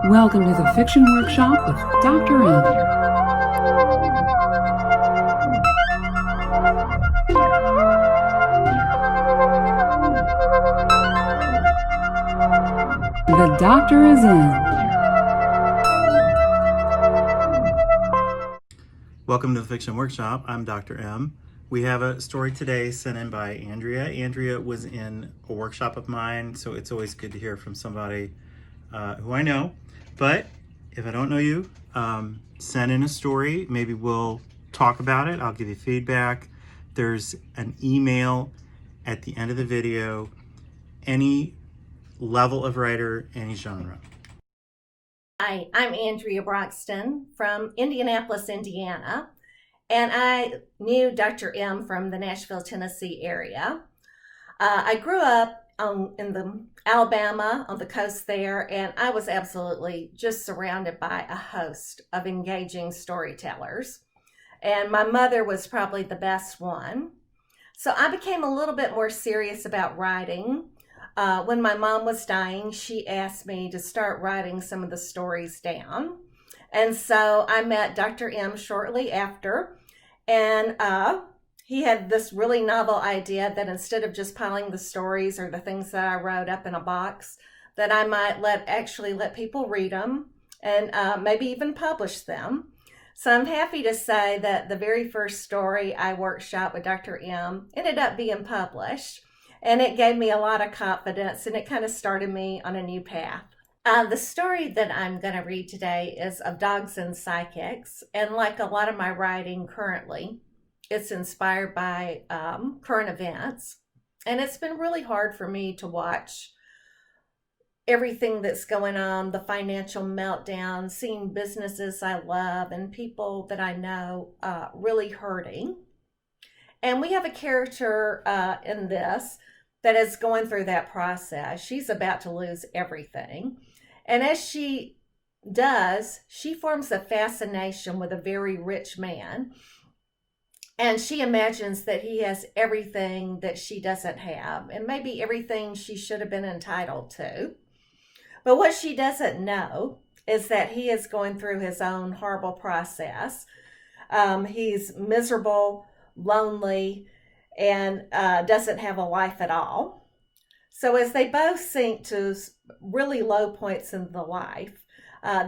Welcome to the Fiction Workshop with Dr. M. The doctor is in. Welcome to the Fiction Workshop. I'm Dr. M. We have a story today sent in by Andrea. Andrea was in a workshop of mine, so it's always good to hear from somebody who I know. But if I don't know you, send in a story. Maybe we'll talk about it. I'll give you feedback. There's an email at the end of the video. Any level of writer, any genre. Hi, I'm Andrea Broxton from Indianapolis, Indiana, and I knew Dr. M from the Nashville, Tennessee area. I grew up in the Alabama on the coast there, and I was absolutely just surrounded by a host of engaging storytellers. And my mother was probably the best one. So I became a little bit more serious about writing. When my mom was dying, she asked me to start writing some of the stories down. And so I met Dr. M shortly after, and he had this really novel idea that instead of just piling the stories or the things that I wrote up in a box, that I might let people read them and maybe even publish them. So I'm happy to say that the very first story I workshopped with Dr. M ended up being published. And it gave me a lot of confidence, and it kind of started me on a new path. The story that I'm going to read today is of dogs and psychics. And like a lot of my writing currently, it's inspired by current events. And it's been really hard for me to watch everything that's going on, the financial meltdown, seeing businesses I love and people that I know really hurting. And we have a character in this that is going through that process. She's about to lose everything. And as she does, she forms a fascination with a very rich man. And she imagines that he has everything that she doesn't have, and maybe everything she should have been entitled to. But what she doesn't know is that he is going through his own horrible process. He's miserable, lonely, and doesn't have a life at all. So as they both sink to really low points in the life,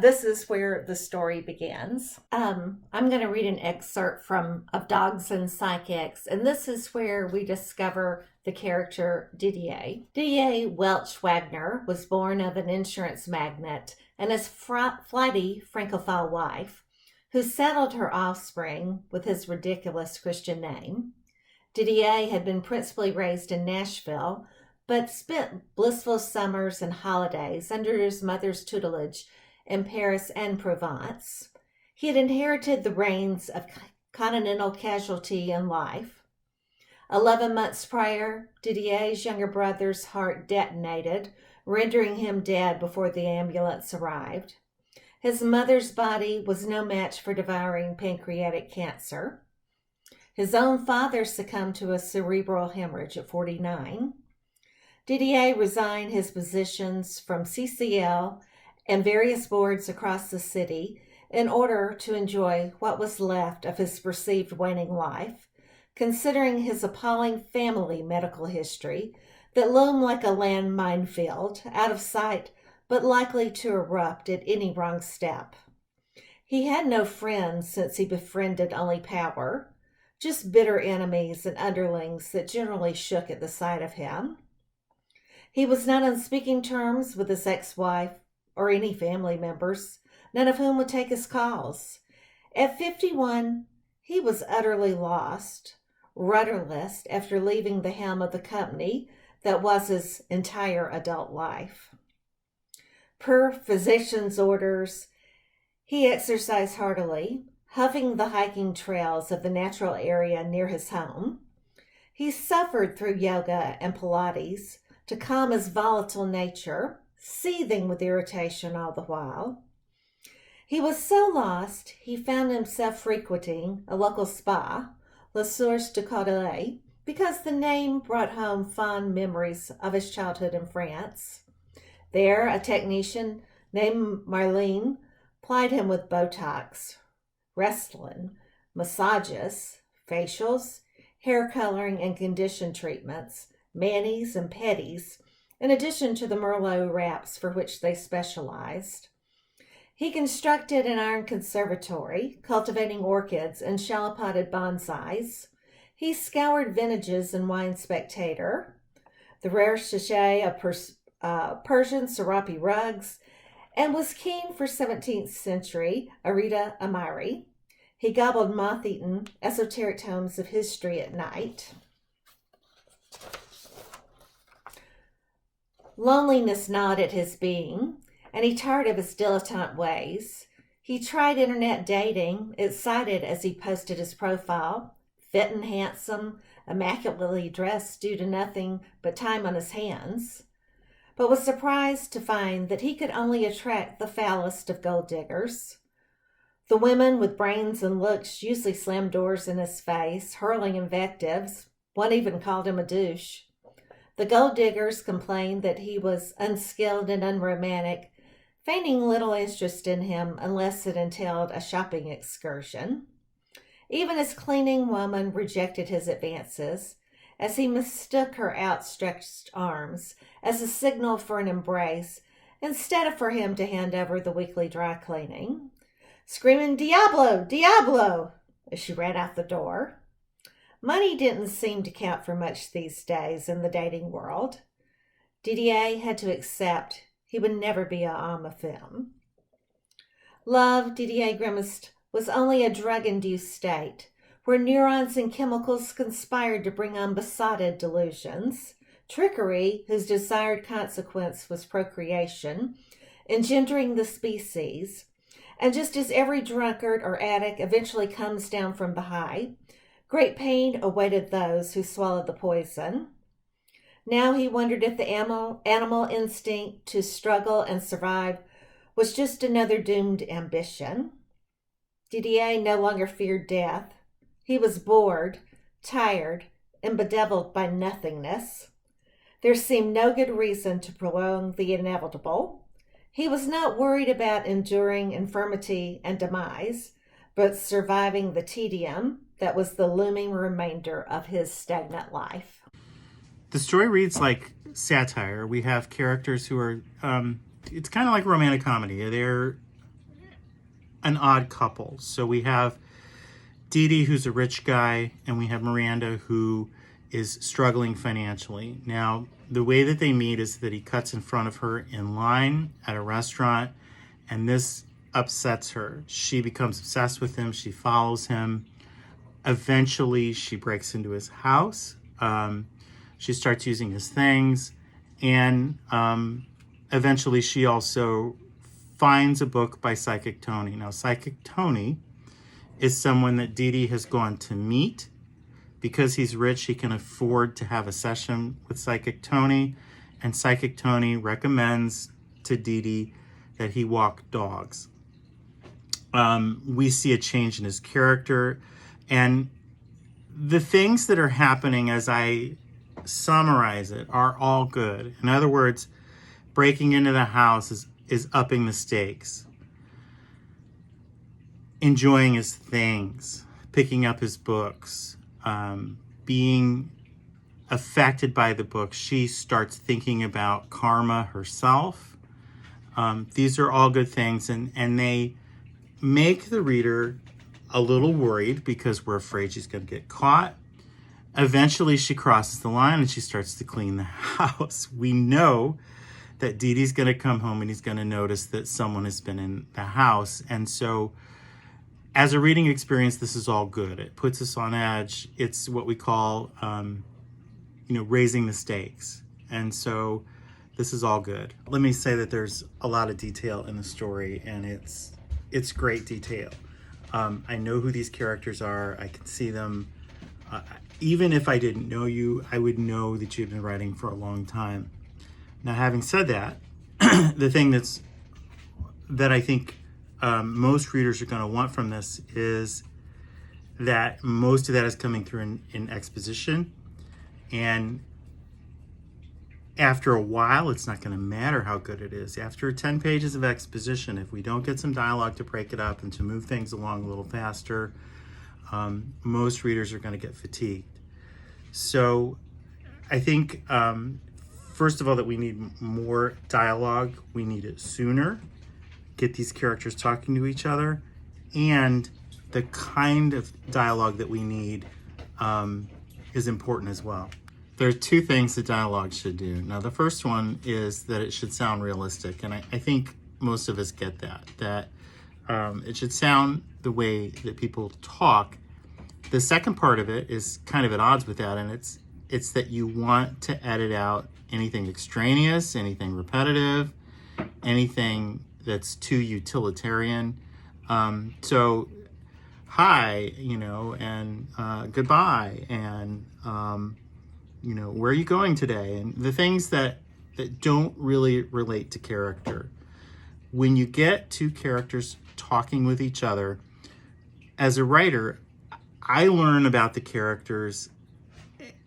this is where the story begins. I'm going to read an excerpt of Dogs and Psychics, and this is where we discover the character Didier. Didier Welch Wagner was born of an insurance magnate and his flighty Francophile wife, who saddled her offspring with his ridiculous Christian name. Didier had been principally raised in Nashville, but spent blissful summers and holidays under his mother's tutelage in Paris and Provence. He had inherited the reins of continental casualty in life. 11 months prior, Didier's younger brother's heart detonated, rendering him dead before the ambulance arrived. His mother's body was no match for devouring pancreatic cancer. His own father succumbed to a cerebral hemorrhage at 49. Didier resigned his positions from CCL and various boards across the city in order to enjoy what was left of his perceived waning life, considering his appalling family medical history that loomed like a land minefield, out of sight but likely to erupt at any wrong step. He had no friends since he befriended only power, just bitter enemies and underlings that generally shook at the sight of him. He was not on speaking terms with his ex-wife or any family members, none of whom would take his calls. At 51, he was utterly lost, rudderless after leaving the helm of the company that was his entire adult life. Per physician's orders, he exercised heartily, huffing the hiking trails of the natural area near his home. He suffered through yoga and Pilates to calm his volatile nature, seething with irritation all the while. He was so lost, he found himself frequenting a local spa, La Source du Caudelet, because the name brought home fond memories of his childhood in France. There, a technician named Marlene plied him with Botox, Restylane, massages, facials, hair coloring and condition treatments, manis and pedis, in addition to the Merlot wraps for which they specialized. He constructed an iron conservatory, cultivating orchids and shallow-potted bonsais. He scoured vintages in Wine Spectator, the rare sachet of Persian serape rugs, and was keen for 17th century Arita Amiri. He gobbled moth-eaten esoteric tomes of history at night. Loneliness gnawed at his being, and he tired of his dilettante ways. He tried internet dating, excited as he posted his profile, fit and handsome, immaculately dressed due to nothing but time on his hands, but was surprised to find that he could only attract the foulest of gold diggers. The women with brains and looks usually slammed doors in his face, hurling invectives. One even called him a douche. The gold diggers complained that he was unskilled and unromantic, feigning little interest in him unless it entailed a shopping excursion. Even his cleaning woman rejected his advances, as he mistook her outstretched arms as a signal for an embrace instead of for him to hand over the weekly dry cleaning, screaming, "Diablo! Diablo!" as she ran out the door. Money didn't seem to count for much these days in the dating world. Didier had to accept he would never be a homme à femme. Love, Didier grimaced, was only a drug-induced state, where neurons and chemicals conspired to bring on besotted delusions, trickery whose desired consequence was procreation, engendering the species, and just as every drunkard or addict eventually comes down from the high, great pain awaited those who swallowed the poison. Now he wondered if the animal instinct to struggle and survive was just another doomed ambition. Didier no longer feared death. He was bored, tired, and bedeviled by nothingness. There seemed no good reason to prolong the inevitable. He was not worried about enduring infirmity and demise, but surviving the tedium that was the looming remainder of his stagnant life. The story reads like satire. We have characters who are, it's kind of like romantic comedy. They're an odd couple. So we have Didi, who's a rich guy, and we have Miranda, who is struggling financially. Now, the way that they meet is that he cuts in front of her in line at a restaurant, and this upsets her. She becomes obsessed with him. She follows him. Eventually, she breaks into his house. She starts using his things, and eventually she also finds a book by Psychic Tony. Now, Psychic Tony is someone that Didi has gone to meet. Because he's rich, he can afford to have a session with Psychic Tony, and Psychic Tony recommends to Didi that he walk dogs. We see a change in his character, and the things that are happening as I summarize it are all good. In other words, breaking into the house is upping the stakes. Enjoying his things, picking up his books, being affected by the book. She starts thinking about karma herself. These are all good things, and they make the reader a little worried because we're afraid she's going to get caught. Eventually, she crosses the line and she starts to clean the house. We know that Didi's going to come home and he's going to notice that someone has been in the house. And so, as a reading experience, this is all good. It puts us on edge. It's what we call, raising the stakes. And so this is all good. Let me say that there's a lot of detail in the story, and it's great detail. I know who these characters are. I can see them. Even if I didn't know you, I would know that you've been writing for a long time. Now, having said that, the thing that I think most readers are going to want from this is that most of that is coming through in exposition, and After a while, it's not going to matter how good it is. After 10 pages of exposition, if we don't get some dialogue to break it up and to move things along a little faster, most readers are going to get fatigued. So I think, first of all, that we need more dialogue. We need it sooner. Get these characters talking to each other. And the kind of dialogue that we need is important as well. There are two things that dialogue should do. Now, the first one is that it should sound realistic. And I think most of us get that it should sound the way that people talk. The second part of it is kind of at odds with that, and it's that you want to edit out anything extraneous, anything repetitive, anything that's too utilitarian. So, hi, and goodbye, and where are you going today? And the things that don't really relate to character. When you get two characters talking with each other, as a writer, I learn about the characters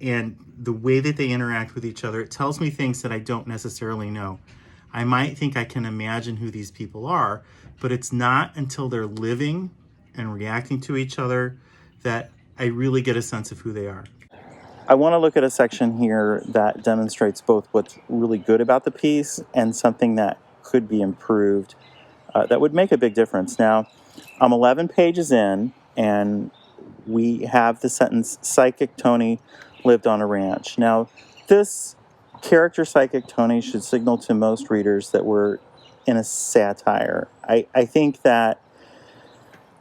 and the way that they interact with each other. It tells me things that I don't necessarily know. I might think I can imagine who these people are, but it's not until they're living and reacting to each other that I really get a sense of who they are. I want to look at a section here that demonstrates both what's really good about the piece and something that could be improved that would make a big difference. Now, I'm 11 pages in, and we have the sentence, Psychic Tony lived on a ranch. Now, this character, Psychic Tony, should signal to most readers that we're in a satire. I think that,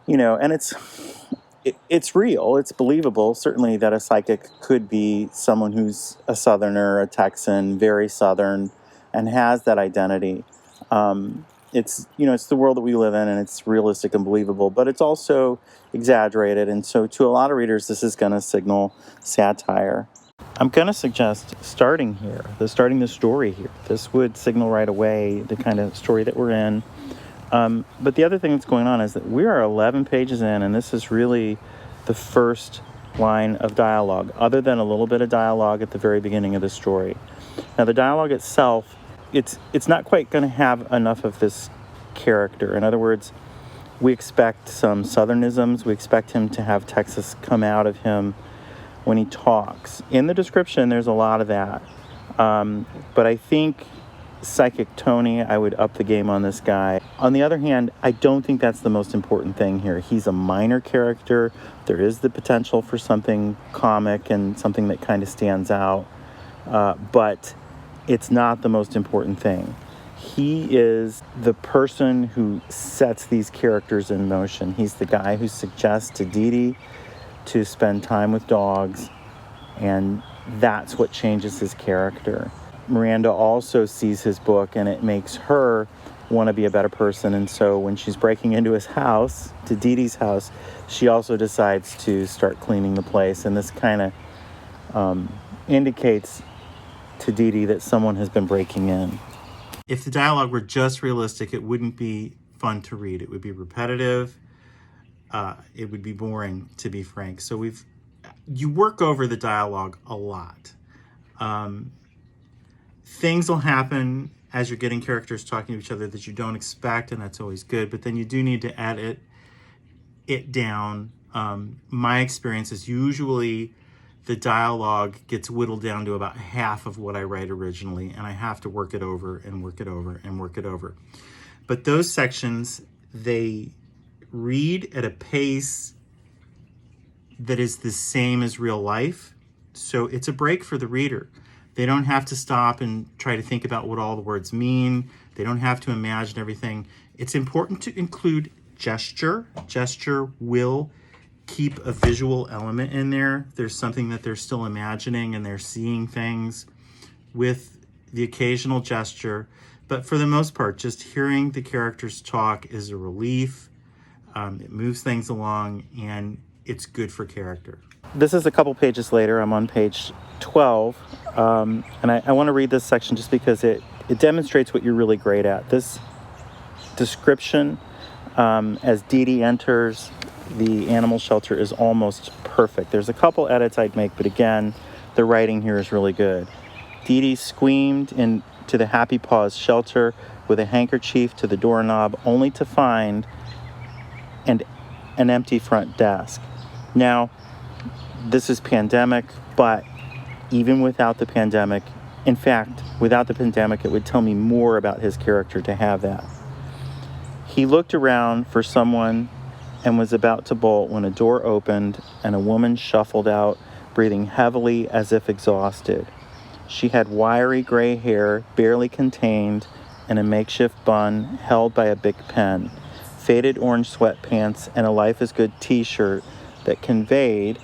and it's real, it's believable, certainly, that a psychic could be someone who's a Southerner, a Texan, very Southern, and has that identity. It's the world that we live in, and it's realistic and believable, but it's also exaggerated, and so to a lot of readers, this is going to signal satire. I'm going to suggest starting the story here. This would signal right away the kind of story that we're in. But the other thing that's going on is that we are 11 pages in, and this is really the first line of dialogue, other than a little bit of dialogue at the very beginning of the story. Now, the dialogue itself, it's not quite going to have enough of this character. In other words, we expect some Southernisms. We expect him to have Texas come out of him when he talks. In the description, there's a lot of that. But I think Psychic Tony, I would up the game on this guy. On the other hand, I don't think that's the most important thing here. He's a minor character. There is the potential for something comic and something that kind of stands out. But it's not the most important thing. He is the person who sets these characters in motion. He's the guy who suggests to Dee Dee to spend time with dogs, and that's what changes his character. Miranda also sees his book, and it makes her want to be a better person, and so when she's breaking into his house, to Dee Dee's house, she also decides to start cleaning the place, and this kind of indicates to Dee Dee that someone has been breaking in. If the dialogue were just realistic, it wouldn't be fun to read. It would be repetitive. It would be boring, to be frank. So you work over the dialogue a lot. Things will happen as you're getting characters talking to each other that you don't expect, and that's always good. But then you do need to edit it down. My experience is usually the dialogue gets whittled down to about half of what I write originally, and I have to work it over and work it over and work it over. But those sections, they read at a pace that is the same as real life. So it's a break for the reader. They don't have to stop and try to think about what all the words mean. They don't have to imagine everything. It's important to include gesture. Gesture will keep a visual element in there. There's something that they're still imagining, and they're seeing things with the occasional gesture. But for the most part, just hearing the characters talk is a relief. It moves things along, and it's good for character. This is a couple pages later. I'm on page 12, and I want to read this section just because it demonstrates what you're really great at. This description, as Dee Dee enters the animal shelter, is almost perfect. There's a couple edits I'd make, but again, the writing here is really good. Dee Dee screamed into the Happy Paws shelter with a handkerchief to the doorknob, only to find an empty front desk. Now, this is pandemic, but even without the pandemic, in fact, without the pandemic, it would tell me more about his character to have that. He looked around for someone and was about to bolt when a door opened and a woman shuffled out, breathing heavily as if exhausted. She had wiry gray hair, barely contained in a makeshift bun held by a Bic pen, faded orange sweatpants, and a Life is Good t-shirt that conveyed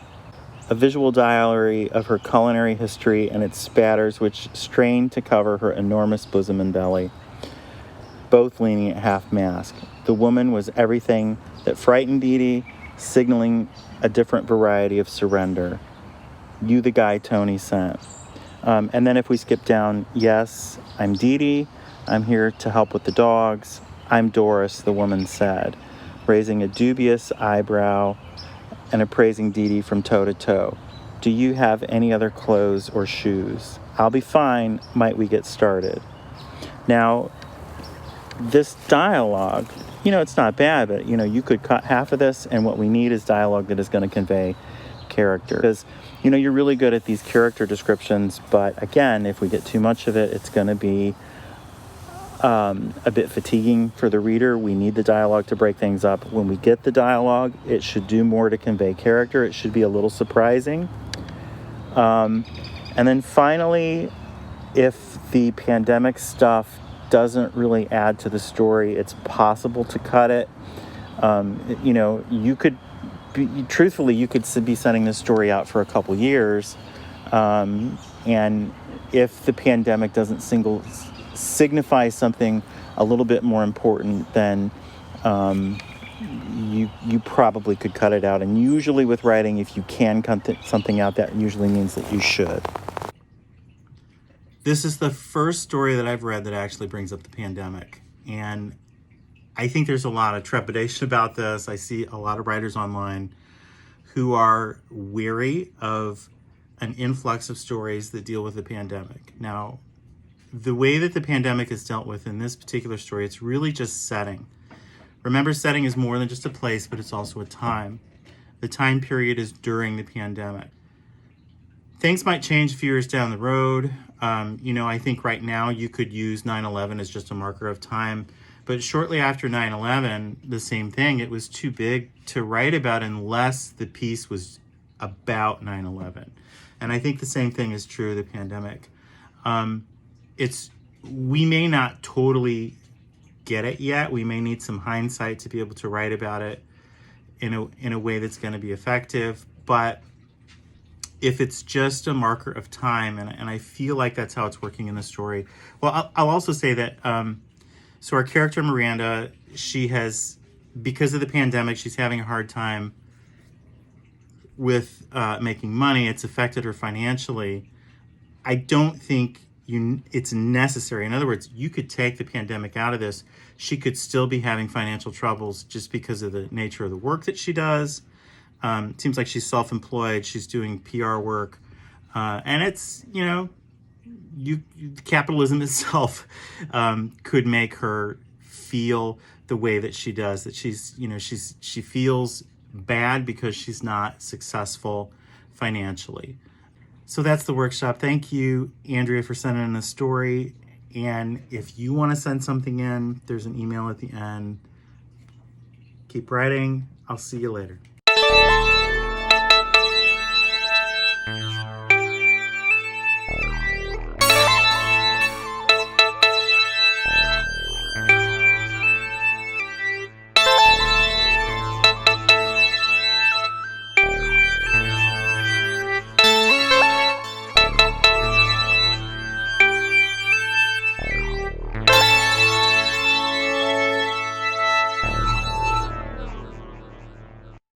a visual diary of her culinary history and its spatters which strained to cover her enormous bosom and belly, both leaning at half-mast. The woman was everything that frightened Dee Dee, signaling a different variety of surrender. You the guy Tony sent. And then if we skip down, yes, I'm Dee Dee. I'm here to help with the dogs. I'm Doris, the woman said, raising a dubious eyebrow and appraising Dee Dee from toe to toe. Do you have any other clothes or shoes? I'll be fine. Might we get started? Now, this dialogue, it's not bad, but, you could cut half of this, and what we need is dialogue that is going to convey character. Because, you're really good at these character descriptions, but again, if we get too much of it, it's going to be a bit fatiguing for the reader. We need the dialogue to break things up. When we get the dialogue, it should do more to convey character. It should be a little surprising. And then finally, if the pandemic stuff doesn't really add to the story, it's possible to cut it. You could truthfully, you could be sending this story out for a couple years. And if the pandemic doesn't signify something a little bit more important, then you probably could cut it out. And usually with writing, if you can cut something out, that usually means that you should. This is the first story that I've read that actually brings up the pandemic. And I think there's a lot of trepidation about this. I see a lot of writers online who are weary of an influx of stories that deal with the pandemic. Now, the way that the pandemic is dealt with in this particular story, it's really just setting. Remember, setting is more than just a place, but it's also a time. The time period is during the pandemic. Things might change a few years down the road. I think right now you could use 9/11 as just a marker of time. But shortly after 9/11, the same thing. It was too big to write about unless the piece was about 9/11. And I think the same thing is true of the pandemic. We may not totally get it yet. We may need some hindsight to be able to write about it in a way that's going to be effective. But if it's just a marker of time, and I feel like that's how it's working in the story. Well, I'll also say that, so our character Miranda, she has, because of the pandemic, she's having a hard time with making money. It's affected her financially. I don't think it's necessary. In other words, you could take the pandemic out of this. She could still be having financial troubles just because of the nature of the work that she does. It seems like she's self-employed. She's doing PR work. And it's, capitalism itself could make her feel the way that she does, that she feels bad because she's not successful financially. So that's the workshop. Thank you, Andrea, for sending in the story. And if you want to send something in, there's an email at the end. Keep writing. I'll see you later.